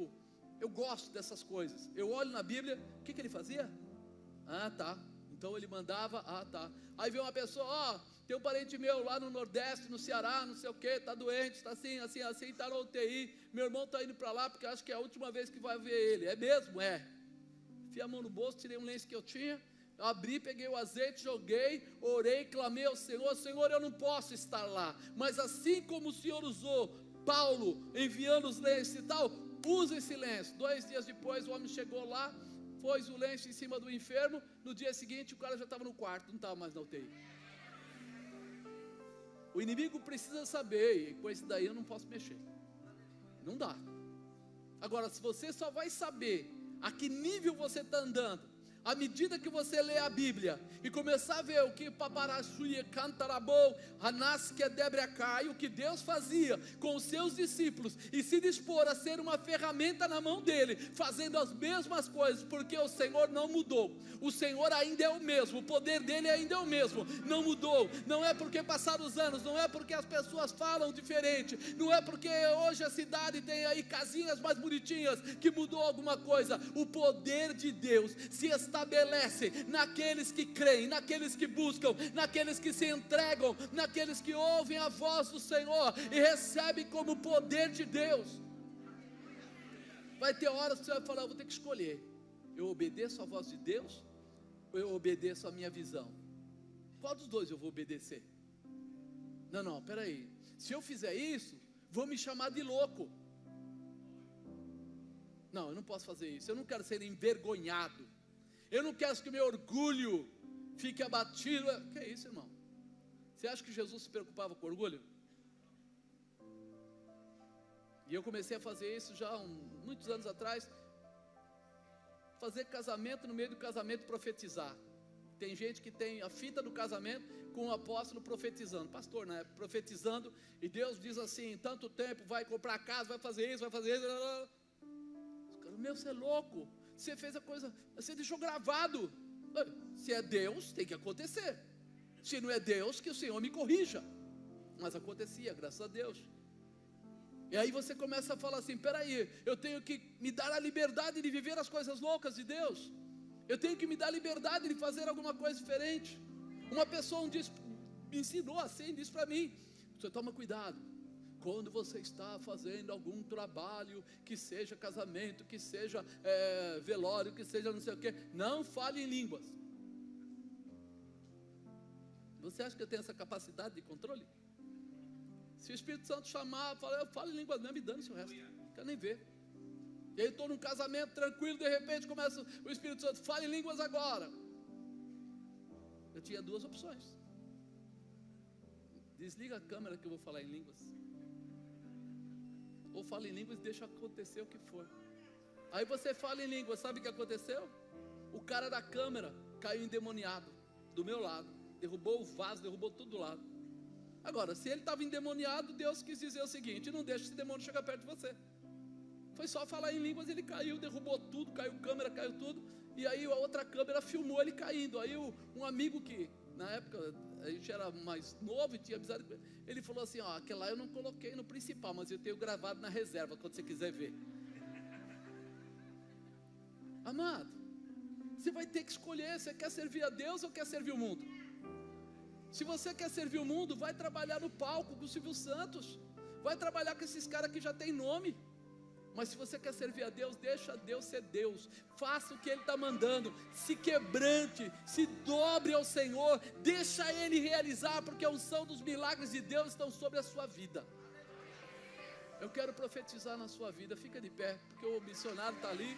Eu gosto dessas coisas. Eu olho na Bíblia, o que ele fazia? Ah, tá. Então ele mandava, ah, tá. Aí vem uma pessoa, tem um parente meu lá no Nordeste, no Ceará, não sei o que, está doente, está assim, assim, assim, está na UTI. Meu irmão está indo para lá porque acho que é a última vez que vai ver ele. É mesmo? É. Enfiei a mão no bolso, tirei um lenço que eu tinha, abri, peguei o azeite, joguei, orei, clamei ao Senhor. Senhor, eu não posso estar lá, mas assim como o Senhor usou Paulo, enviando os lenços e tal, usa esse lenço. 2 dias depois o homem chegou lá, pôs o lenço em cima do enfermo. No dia seguinte o cara já estava no quarto, não estava mais na UTI. O inimigo precisa saber, e com esse daí eu não posso mexer, não dá. Agora, se você só vai saber a que nível você está andando à medida que você lê a Bíblia e começar a ver o que Paparashuia, Cantarabou, Hanasque, Debracai, o que Deus fazia com os seus discípulos e se dispor a ser uma ferramenta na mão dele, fazendo as mesmas coisas, porque o Senhor não mudou, o Senhor ainda é o mesmo, o poder dele ainda é o mesmo, não mudou. Não é porque passaram os anos, não é porque as pessoas falam diferente, não é porque hoje a cidade tem aí casinhas mais bonitinhas que mudou alguma coisa. O poder de Deus se estabelece naqueles que creem, naqueles que buscam, naqueles que se entregam, naqueles que ouvem a voz do Senhor e recebem como poder de Deus. Vai ter horas que você vai falar, eu vou ter que escolher, eu obedeço a voz de Deus ou eu obedeço a minha visão? Qual dos dois eu vou obedecer? Não, peraí, se eu fizer isso, vão me chamar de louco. Não, eu não posso fazer isso, eu não quero ser envergonhado, eu não quero que o meu orgulho fique abatido. Que é isso, irmão? Você acha que Jesus se preocupava com orgulho? E eu comecei a fazer isso já há muitos anos atrás. Fazer casamento, no meio do casamento profetizar. Tem gente que tem a fita do casamento com o apóstolo profetizando, pastor, né? Profetizando, e Deus diz assim, em tanto tempo vai comprar casa, vai fazer isso, meu, você é louco, você fez a coisa, você deixou gravado. Se é Deus, tem que acontecer. Se não é Deus, que o Senhor me corrija. Mas acontecia, graças a Deus. E aí você começa a falar assim, peraí, eu tenho que me dar a liberdade de viver as coisas loucas de Deus. Eu tenho que me dar a liberdade de fazer alguma coisa diferente. Uma pessoa me ensinou assim, disse para mim, você toma cuidado, quando você está fazendo algum trabalho, que seja casamento, que seja velório, que seja não sei o que, não fale em línguas. Você acha que eu tenho essa capacidade de controle? Se o Espírito Santo chamar, eu falo em línguas mesmo e dane-se o resto, não quero nem ver. E aí estou num casamento tranquilo, de repente começa o Espírito Santo, fala em línguas agora. Eu tinha 2 opções: desliga a câmera que eu vou falar em línguas, ou fala em línguas e deixa acontecer o que for. Aí você fala em línguas, sabe o que aconteceu? O cara da câmera caiu endemoniado do meu lado, derrubou o vaso, derrubou tudo do lado. Agora, se ele estava endemoniado, Deus quis dizer o seguinte: não deixe esse demônio chegar perto de você. Foi só falar em línguas, ele caiu, derrubou tudo, caiu câmera, caiu tudo. E aí a outra câmera filmou ele caindo. Aí um amigo que, na época, a gente era mais novo e tinha avisado, ele falou assim, aquela lá eu não coloquei no principal, mas eu tenho gravado na reserva, quando você quiser ver. Amado, você vai ter que escolher, você quer servir a Deus ou quer servir o mundo? Se você quer servir o mundo, vai trabalhar no palco com o Silvio Santos, vai trabalhar com esses caras que já tem nome. Mas se você quer servir a Deus, deixa Deus ser Deus, faça o que Ele está mandando, se quebrante, se dobre ao Senhor, deixa Ele realizar, porque a unção dos milagres de Deus estão sobre a sua vida. Eu quero profetizar na sua vida, fica de pé, porque o missionário está ali.